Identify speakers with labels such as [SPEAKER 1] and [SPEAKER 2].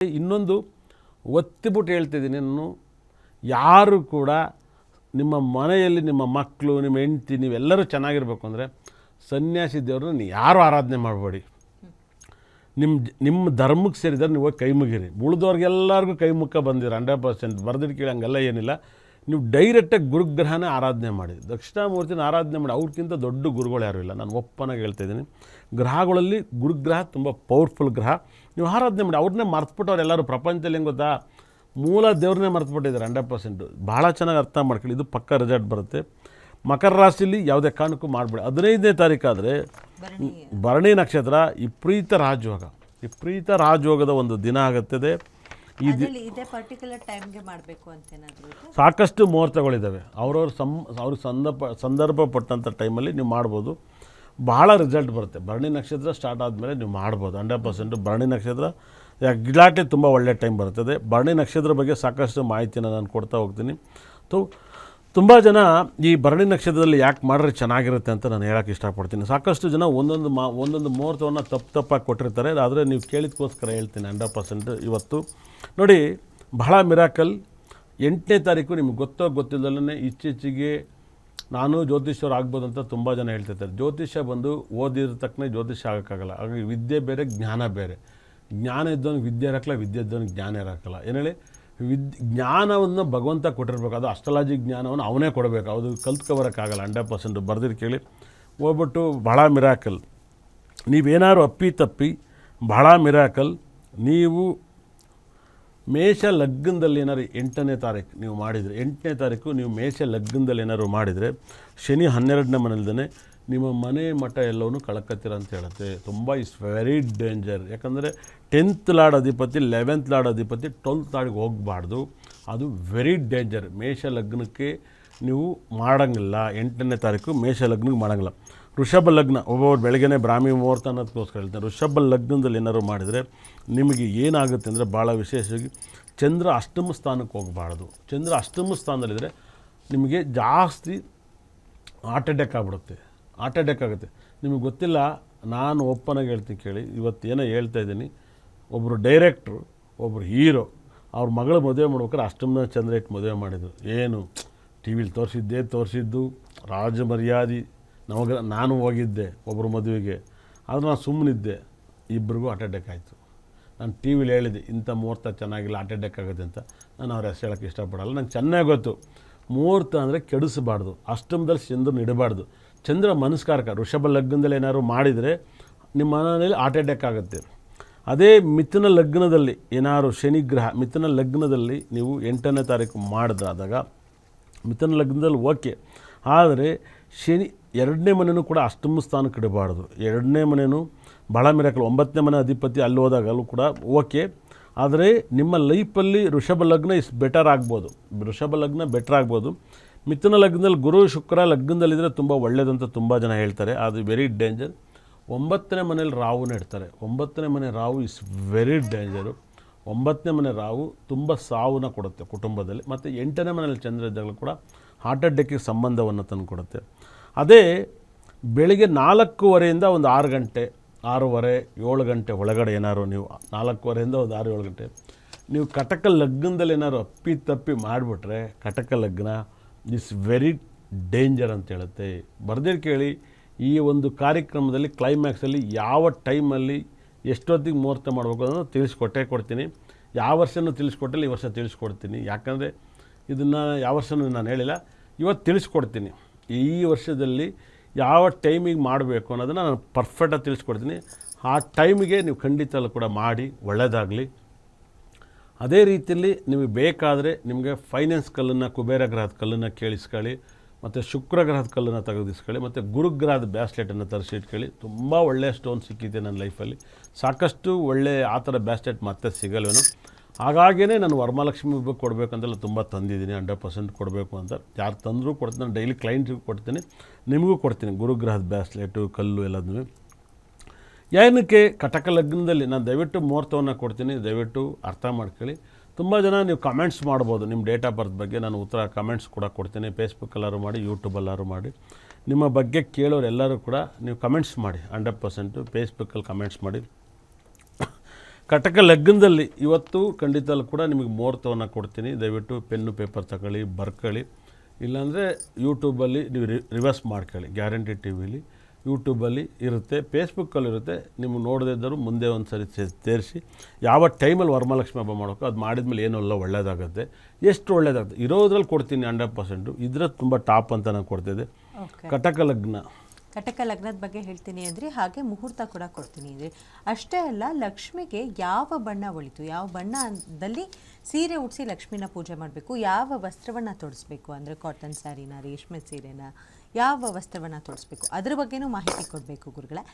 [SPEAKER 1] ಇನ್ನೊಂದು ಒತ್ತಿಬಿಟ್ಟು ಹೇಳ್ತಿದ್ದೀನಿ, ನಾನು ಯಾರು ಕೂಡ ನಿಮ್ಮ ಮನೆಯಲ್ಲಿ ನಿಮ್ಮ ಮಕ್ಕಳು, ನಿಮ್ಮ ಹೆಂಡತಿ, ನೀವೆಲ್ಲರೂ ಚೆನ್ನಾಗಿರ್ಬೇಕು ಅಂದರೆ ಸನ್ಯಾಸಿ ದೇವ್ರನ್ನ ಯಾರೂ ಆರಾಧನೆ ಮಾಡಬೇಡಿ. ನಿಮ್ಮ ಧರ್ಮಕ್ಕೆ ಸೇರಿದರೆ ನೀವು ಹೋಗಿ ಕೈ ಮುಗಿರಿ. ಉಳಿದವ್ರಿಗೆಲ್ಲರಿಗೂ ಕೈ ಮುಖ ಬಂದಿರ 100%. ಬರ್ದಿಟ್ಟು ಕೇಳಿ ಹಂಗೆಲ್ಲ ಏನಿಲ್ಲ. ನೀವು ಡೈರೆಕ್ಟಾಗಿ ಗುರುಗ್ರಹನೇ ಆರಾಧನೆ ಮಾಡಿ, ದಕ್ಷಿಣಾಮೂರ್ತಿನ ಆರಾಧನೆ ಮಾಡಿ. ಅವ್ರಿಗಿಂತ ದೊಡ್ಡ ಗುರುಗಳು ಯಾರೂ ಇಲ್ಲ. ನಾನು ಒಪ್ಪನಾಗಿ ಹೇಳ್ತಾಯಿದ್ದೀನಿ. ಗ್ರಹಗಳಲ್ಲಿ ಗುರುಗ್ರಹ ತುಂಬ ಪವರ್ಫುಲ್ ಗ್ರಹ. ನೀವು ಆರಾಧನೆ ಮಾಡಿ. ಅವ್ರನ್ನೇ ಮರ್ತುಬಿಟ್ಟು ಅವರೆಲ್ಲರೂ ಪ್ರಪಂಚದಲ್ಲಿ ಹೆಂಗೆ ಗೊತ್ತಾ, ಮೂಲ ದೇವ್ರನ್ನೇ ಮರ್ತುಬಿಟ್ಟಿದ್ದಾರೆ 100%. ಭಾಳ ಚೆನ್ನಾಗಿ ಅರ್ಥ ಮಾಡ್ಕೊಳ್ಳಿ. ಇದು ಪಕ್ಕ ರಿಸಲ್ಟ್ ಬರುತ್ತೆ. ಮಕರ ರಾಶಿಯಲ್ಲಿ ಯಾವುದೇ ಕಾರಣಕ್ಕೂ ಮಾಡಬೇಡಿ. 15ನೇ ತಾರೀಕಾದರೆ ಭರಣಿ ನಕ್ಷತ್ರ ವಿಪರೀತ ರಾಜಯೋಗದ ಒಂದು ದಿನ ಆಗುತ್ತದೆ.
[SPEAKER 2] ಇದೇ ಪರ್ಟಿಕ್ಯುಲರ್ ಟೈಮ್ಗೆ ಮಾಡಬೇಕು ಅಂತೇನಾದರೂ
[SPEAKER 1] ಸಾಕಷ್ಟು ಮುಹೂರ್ತಗಳಿದ್ದಾವೆ. ಅವ್ರಿಗೆ ಸಂದರ್ಭ ಪಟ್ಟಂಥ ಟೈಮಲ್ಲಿ ನೀವು ಮಾಡ್ಬೋದು. ಭಾಳ ರಿಸಲ್ಟ್ ಬರುತ್ತೆ. ಭರಣಿ ನಕ್ಷತ್ರ ಸ್ಟಾರ್ಟ್ ಆದಮೇಲೆ ನೀವು ಮಾಡ್ಬೋದು 100%. ಭರಣಿ ನಕ್ಷತ್ರ ಎಗ್ಲಾಟ್ಲಿ ತುಂಬ ಒಳ್ಳೆಯ ಟೈಮ್ ಬರ್ತದೆ. ಭರಣಿ ನಕ್ಷತ್ರ ಬಗ್ಗೆ ಸಾಕಷ್ಟು ಮಾಹಿತಿನ ನಾನು ಕೊಡ್ತಾ ಹೋಗ್ತೀನಿ. ತುಂಬ ಜನ ಈ ಭರಣಿ ನಕ್ಷತ್ರದಲ್ಲಿ ಯಾಕೆ ಮಾಡಿದ್ರೆ ಚೆನ್ನಾಗಿರುತ್ತೆ ಅಂತ ನಾನು ಹೇಳೋಕ್ಕೆ ಇಷ್ಟಪಡ್ತೀನಿ. ಸಾಕಷ್ಟು ಜನ ಒಂದೊಂದು ಮುಹೂರ್ತವನ್ನು ತಪ್ಪಾಗಿ ಕೊಟ್ಟಿರ್ತಾರೆ. ಆದರೆ ನೀವು ಕೇಳಿದಕ್ಕೋಸ್ಕರ ಹೇಳ್ತೀನಿ 100%. ಇವತ್ತು ನೋಡಿ, ಬಹಳ ಮಿರಾಕಲ್. 8ನೇ ತಾರೀಕು ನಿಮ್ಗೆ ಗೊತ್ತಿಲ್ಲದಲ್ಲೇ ಇತ್ತೀಚೆಗೆ ನಾನು ಜ್ಯೋತಿಷ್ಯರು ಆಗ್ಬೋದು ಅಂತ ತುಂಬ ಜನ ಹೇಳ್ತಿರ್ತಾರೆ. ಜ್ಯೋತಿಷ್ಯ ಬಂದು ಓದಿರ್ತಕ್ಕನೇ ಜ್ಯೋತಿಷ್ಯ ಆಗೋಕ್ಕಾಗಲ್ಲ. ಹಾಗಾಗಿ ವಿದ್ಯೆ ಬೇರೆ, ಜ್ಞಾನ ಬೇರೆ. ಜ್ಞಾನ ಇದ್ದವನಿಗೆ ವಿದ್ಯೆ ಇರೋಕ್ಕಲ್ಲ, ವಿದ್ಯೆ ಇದ್ದವನಿಗೆ ಜ್ಞಾನ ಇರೋಕ್ಕಲ್ಲ. ಏನು ಹೇಳಿ, ಜ್ಞಾನವನ್ನು ಭಗವಂತ ಕೊಟ್ಟಿರ್ಬೇಕು. ಅದು ಅಸ್ಟ್ರಾಲಜಿ ಜ್ಞಾನವನ್ನು ಅವನೇ ಕೊಡಬೇಕು. ಅದು ಕಲ್ತ್ಕೊಬರೋಕ್ಕಾಗಲ್ಲ 100%. ಬರ್ದಿರು ಕೇಳಿ ಹೋಗ್ಬಿಟ್ಟು ಬಹಳ ಮಿರಾಕಲ್. ನೀವೇನಾದ್ರು ಅಪ್ಪಿ ಬಹಳ ಮಿರಾಕಲ್. ನೀವು ಮೇಷ ಲಗ್ನದಲ್ಲಿ ಏನಾದ್ರು 8ನೇ ತಾರೀಕು ನೀವು ಮಾಡಿದರೆ, 8ನೇ ತಾರೀಕು ನೀವು ಮೇಷ ಲಗ್ನದಲ್ಲಿ ಏನಾದ್ರು ಮಾಡಿದರೆ, ಶನಿ 12ನೇ ಮನೆಯಲ್ದೇ ನಿಮ್ಮ ಮನೆ ಮಠ ಎಲ್ಲವೂ ಕಳ್ಕತ್ತೀರ ಅಂತ ಹೇಳುತ್ತೆ. ತುಂಬ ಇಸ್ ವೆರಿ ಡೇಂಜರ್. ಯಾಕಂದರೆ 10th ಲಾರ್ಡ್ ಅಧಿಪತಿ 11th ಲಾರ್ಡ್ ಅಧಿಪತಿ 12th ಲಾರ್ಡ್ಗೆ ಹೋಗಬಾರ್ದು. ಅದು ವೆರಿ ಡೇಂಜರ್. ಮೇಷ ಲಗ್ನಕ್ಕೆ ನೀವು ಮಾಡೋಂಗಿಲ್ಲ. 8ನೇ ತಾರೀಕು ಮೇಷ ಲಗ್ನಕ್ಕೆ ಮಾಡೋಂಗಿಲ್ಲ. ವೃಷಭ ಲಗ್ನ ಒಬ್ಬೊಬ್ಬರು ಬೆಳಗ್ಗೆ ಬ್ರಾಹ್ಮಿ ಮುಹೂರ್ತ ಅನ್ನೋದಕ್ಕೋಸ್ಕರ ಹೇಳ್ತಾರೆ. ವೃಷಭ ಲಗ್ನದಲ್ಲಿ ಏನಾದ್ರು ಮಾಡಿದರೆ ನಿಮಗೆ ಏನಾಗುತ್ತೆ ಅಂದರೆ, ಭಾಳ ವಿಶೇಷವಾಗಿ ಚಂದ್ರ ಅಷ್ಟಮ ಸ್ಥಾನಕ್ಕೆ ಹೋಗಬಾರ್ದು. ಚಂದ್ರ ಅಷ್ಟಮ ಸ್ಥಾನದಲ್ಲಿದ್ದರೆ ನಿಮಗೆ ಜಾಸ್ತಿ ಹಾರ್ಟ್ ಅಟ್ಯಾಕ್ ಆಗುತ್ತೆ. ನಿಮಗೆ ಗೊತ್ತಿಲ್ಲ. ನಾನು ಓಪನಾಗಿ ಹೇಳ್ತೀನಿ ಕೇಳಿ. ಇವತ್ತೇನೋ ಹೇಳ್ತಾಯಿದ್ದೀನಿ. ಒಬ್ಬರು ಡೈರೆಕ್ಟ್ರು, ಒಬ್ಬರು ಹೀರೋ, ಅವ್ರ ಮಗಳು ಮದುವೆ ಮಾಡ್ಬೇಕಾದ್ರೆ ಅಷ್ಟಮನ ಚಂದ್ರ ಇಟ್ಟು ಮದುವೆ ಮಾಡಿದ್ರು. ಏನು ಟಿ ವಿಲಿ ತೋರಿಸಿದ್ದು ರಾಜ ಮರ್ಯಾದೆ. ನಾನು ಹೋಗಿದ್ದೆ ಒಬ್ಬರು ಮದುವೆಗೆ. ಆದರೆ ನಾನು ಸುಮ್ಮನಿದ್ದೆ. ಇಬ್ಬರಿಗೂ ಹಾರ್ಟ್ ಅಟ್ಯಾಕ್ ಆಯಿತು. ನಾನು ಟಿ ವಿಲಿ ಹೇಳಿದ್ದೆ, ಇಂಥ ಮುಹೂರ್ತ ಚೆನ್ನಾಗಿಲ್ಲ, ಹಾರ್ಟ್ ಅಟ್ಯಾಕ್ ಆಗುತ್ತೆ ಅಂತ. ನಾನು ಅವ್ರ ಹೆಸರು ಹೇಳೋಕ್ಕೆ ಇಷ್ಟಪಡಲ್ಲ. ನಂಗೆ ಚೆನ್ನಾಗಿ ಗೊತ್ತು, ಮುಹೂರ್ತ ಅಂದರೆ ಕೆಡಿಸಬಾರ್ದು. ಅಷ್ಟಮದಲ್ಲಿ ಚಂದ್ರನ ಇಡಬಾರ್ದು. ಚಂದ್ರ ಮನಸ್ಕಾರಕ. ವೃಷಭ ಲಗ್ನದಲ್ಲಿ ಏನಾದ್ರು ಮಾಡಿದರೆ ನಿಮ್ಮ ಮನೆಯಲ್ಲಿ ಹಾರ್ಟ್ ಅಟ್ಯಾಕ್ ಆಗುತ್ತೆ. ಅದೇ ಮಿಥುನ ಲಗ್ನದಲ್ಲಿ ಏನಾದ್ರು ಶನಿಗ್ರಹ ಮಿಥುನ ಲಗ್ನದಲ್ಲಿ ನೀವು 8ನೇ ತಾರೀಕು ಮಾಡಿದ್ರಾದಾಗ ಮಿಥುನ ಲಗ್ನದಲ್ಲಿ ಓಕೆ. ಆದರೆ ಶನಿ 2ನೇ ಮನೆಯೂ ಕೂಡ ಅಷ್ಟಮ ಸ್ಥಾನಕ್ಕೆ ಇಡಬಾರ್ದು. 2ನೇ ಮನೆಯೂ ಭಾಳ ಮಿರಾಕಲ್. 9ನೇ ಮನೆ ಅಧಿಪತಿ ಅಲ್ಲಿ ಹೋದಾಗಲೂ ಕೂಡ ಓಕೆ. ಆದರೆ ನಿಮ್ಮ ಲೈಫಲ್ಲಿ ವೃಷಭ ಲಗ್ನ ಬೆಟರ್ ಆಗ್ಬೋದು. ಮಿಥುನ ಲಗ್ನದಲ್ಲಿ ಗುರು ಶುಕ್ರ ಲಗ್ನದಲ್ಲಿದ್ದರೆ ತುಂಬ ಒಳ್ಳೆಯದಂತ ತುಂಬ ಜನ ಹೇಳ್ತಾರೆ. ಅದು ವೆರಿ ಡೇಂಜರ್. 9ನೇ ಮನೇಲಿ ರಾಹುನ ಇಡ್ತಾರೆ. 9ನೇ ಮನೆ ರಾಹು ಇಸ್ ವೆರಿ ಡೇಂಜರು. 9ನೇ ಮನೆ ರಾಹು ತುಂಬ ಸಾವನ್ನ ಕೊಡುತ್ತೆ ಕುಟುಂಬದಲ್ಲಿ. ಮತ್ತು 8ನೇ ಮನೇಲಿ ಚಂದ್ರ ಇದ್ದಾಗಲೂ ಕೂಡ ಹಾರ್ಟ್ ಅಟ್ಯಾಕಿಗೆ ಸಂಬಂಧವನ್ನು ತಂದು ಕೊಡುತ್ತೆ. ಅದೇ ಬೆಳಿಗ್ಗೆ 4:15 ಒಂದು 6 ಗಂಟೆ 6:30 7 ಗಂಟೆ ಒಳಗಡೆ ಏನಾದ್ರು ನೀವು 4:15 ಒಂದು 6-7 ಗಂಟೆ ನೀವು ಕಟಕ ಲಗ್ನದಲ್ಲಿ ಏನಾದ್ರು ತಪ್ಪಿ ಮಾಡಿಬಿಟ್ರೆ, ಕಟಕ ಲಗ್ನ ಇಸ್ ವೆರಿ ಡೇಂಜರ್ ಅಂತ ಹೇಳುತ್ತೆ. ಬರ್ದಿರು ಕೇಳಿ. ಈ ಒಂದು ಕಾರ್ಯಕ್ರಮದಲ್ಲಿ ಕ್ಲೈಮ್ಯಾಕ್ಸಲ್ಲಿ ಯಾವ ಟೈಮಲ್ಲಿ ಎಷ್ಟೊತ್ತಿಗೆ ಮುಹೂರ್ತ ಮಾಡಬೇಕು ಅನ್ನೋದು ಕೊಡ್ತೀನಿ. ಯಾವ ವರ್ಷನೂ ತಿಳಿಸ್ಕೊಟ್ಟಿಲ್ಲ, ಈ ವರ್ಷ ತಿಳಿಸ್ಕೊಡ್ತೀನಿ. ಯಾಕಂದರೆ ಇದನ್ನು ಯಾವ ವರ್ಷನೂ ನಾನು ಹೇಳಿಲ್ಲ, ಇವತ್ತು ತಿಳಿಸ್ಕೊಡ್ತೀನಿ. ಈ ವರ್ಷದಲ್ಲಿ ಯಾವ ಟೈಮಿಗೆ ಮಾಡಬೇಕು ಅನ್ನೋದನ್ನು ನಾನು ಪರ್ಫೆಕ್ಟಾಗಿ ತಿಳಿಸ್ಕೊಡ್ತೀನಿ. ಆ ಟೈಮಿಗೆ ನೀವು ಖಂಡಿತ ಕೂಡ ಮಾಡಿ, ಒಳ್ಳೆಯದಾಗಲಿ. ಅದೇ ರೀತಿಯಲ್ಲಿ ನಿಮಗೆ ಬೇಕಾದರೆ ನಿಮಗೆ ಫೈನಾನ್ಸ್ ಕಲ್ಲನ್ನು, ಕುಬೇರ ಗ್ರಹದ ಕಲ್ಲನ್ನು ಕೇಳಿಸ್ಕೊಳ್ಳಿ, ಮತ್ತು ಶುಕ್ರ ಗ್ರಹದ ಕಲ್ಲನ್ನು ತೆಗೆದಿಸ್ಕೊಳ್ಳಿ, ಮತ್ತು ಗುರುಗ್ರಹದ ಬ್ಯಾಸ್ಲೆಟನ್ನು ತರಿಸಿ ಇಟ್ಕೊಳ್ಳಿ. ತುಂಬ ಒಳ್ಳೆಯ ಸ್ಟೋನ್ ಸಿಕ್ಕಿದೆ ನನ್ನ ಲೈಫಲ್ಲಿ. ಸಾಕಷ್ಟು ಒಳ್ಳೆಯ ಆ ಥರ ಬ್ಯಾಸ್ಲೆಟ್ ಮತ್ತೆ ಸಿಗಲ್ವೇನು. ಹಾಗಾಗಿಯೇ ನಾನು ವರಮಹಾಲಕ್ಷ್ಮಿ ಕೊಡಬೇಕಂತೆಲ್ಲ ತುಂಬ ತಂದಿದ್ದೀನಿ. 100% ಕೊಡಬೇಕು ಅಂತ. ಯಾರು ತಂದರೂ ಕೊಡ್ತೀನಿ. ನಾನು ಡೈಲಿ ಕ್ಲೈಂಟ್ರಿಗೂ ಕೊಡ್ತೀನಿ, ನಿಮಗೂ ಕೊಡ್ತೀನಿ. ಗುರುಗ್ರಹದ ಬ್ಯಾಸ್ಲೆಟು, ಕಲ್ಲು ಎಲ್ಲದೂ. ಏನಕ್ಕೆ ಕಟಕ ಲಗ್ನದಲ್ಲಿ ನಾನು ದಯವಿಟ್ಟು ಮುಹೂರ್ತವನ್ನು ಕೊಡ್ತೀನಿ. ದಯವಿಟ್ಟು ಅರ್ಥ ಮಾಡ್ಕೊಳ್ಳಿ. ತುಂಬ ಜನ ನೀವು ಕಮೆಂಟ್ಸ್ ಮಾಡ್ಬೋದು ನಿಮ್ಮ ಡೇಟ್ ಆಫ್ ಬರ್ತ್ ಬಗ್ಗೆ. ನಾನು ಉತ್ತರ ಕಮೆಂಟ್ಸ್ ಕೂಡ ಕೊಡ್ತೀನಿ. ಫೇಸ್ಬುಕ್ಕಲ್ಲಾರು ಮಾಡಿ, ಯೂಟ್ಯೂಬಲ್ಲಾರು ಮಾಡಿ. ನಿಮ್ಮ ಬಗ್ಗೆ ಕೇಳೋರು ಎಲ್ಲರೂ ಕೂಡ ನೀವು ಕಮೆಂಟ್ಸ್ ಮಾಡಿ. 100% ಫೇಸ್ಬುಕ್ಕಲ್ಲಿ ಕಮೆಂಟ್ಸ್ ಮಾಡಿ. ಕಟಕ ಲಗ್ನದಲ್ಲಿ ಇವತ್ತು ಖಂಡಿತಲ್ಲೂ ಕೂಡ ನಿಮಗೆ ಮುಹೂರ್ತವನ್ನು ಕೊಡ್ತೀನಿ. ದಯವಿಟ್ಟು ಪೆನ್ನು ಪೇಪರ್ ತಗೊಳ್ಳಿ, ಬರ್ಕೊಳ್ಳಿ. ಇಲ್ಲಾಂದರೆ ಯೂಟ್ಯೂಬಲ್ಲಿ ನೀವು ರಿವರ್ಸ್ ಮಾಡ್ಕೊಳ್ಳಿ. ಗ್ಯಾರಂಟಿ ಟಿ ವಿಲಿ ಯೂಟ್ಯೂಬಲ್ಲಿ ಇರುತ್ತೆ, ಫೇಸ್ಬುಕ್ಕಲ್ಲಿರುತ್ತೆ. ನಿಮ್ಗೆ ನೋಡದೇ ಇದ್ದರೂ ಮುಂದೆ ಒಂದು ಸರಿ ಸೇರಿಸಿ ಯಾವ ಟೈಮಲ್ಲಿ ವರಮಹಾಲಕ್ಷ್ಮಿ ಹಬ್ಬ ಮಾಡೋಕ್ಕೋ ಅದು ಮಾಡಿದ್ಮೇಲೆ ಏನೆಲ್ಲ ಒಳ್ಳೆಯದಾಗುತ್ತೆ, ಎಷ್ಟು ಒಳ್ಳೆಯದಾಗುತ್ತೆ ಇರೋದ್ರಲ್ಲಿ ಕೊಡ್ತೀನಿ 100%. ಇದ್ರಲ್ಲಿ ತುಂಬ ಟಾಪ್ ಅಂತ ನಾನು ಕೊಡ್ತಿದ್ದೆ.
[SPEAKER 2] ಓಕೆ,
[SPEAKER 1] ಕಟಕ ಲಗ್ನ
[SPEAKER 2] ಕಟಕ ಲಗ್ನದ ಬಗ್ಗೆ ಹೇಳ್ತೀನಿ ಅಂದರೆ ಹಾಗೆ ಮುಹೂರ್ತ ಕೂಡ ಕೊಡ್ತೀನಿ ಅಂದರೆ ಅಷ್ಟೇ ಅಲ್ಲ, ಲಕ್ಷ್ಮಿಗೆ ಯಾವ ಬಣ್ಣ ಒಳಿತು, ಯಾವ ಬಣ್ಣದಲ್ಲಿ ಸೀರೆ ಉಡಿಸಿ ಲಕ್ಷ್ಮಿನ ಪೂಜೆ ಮಾಡಬೇಕು, ಯಾವ ವಸ್ತ್ರವನ್ನು ತೊಡಿಸ್ಬೇಕು ಅಂದರೆ ಕಾಟನ್ ಸ್ಯಾರಿನ, ರೇಷ್ಮೆ ಸೀರೆನ, ಯಾವ ವಸ್ತ್ರವನ್ನು ತೊಡಿಸ್ಬೇಕು ಅದ್ರ ಬಗ್ಗೆನೂ ಮಾಹಿತಿ ಕೊಡಬೇಕು ಗುರುಗಳೇ.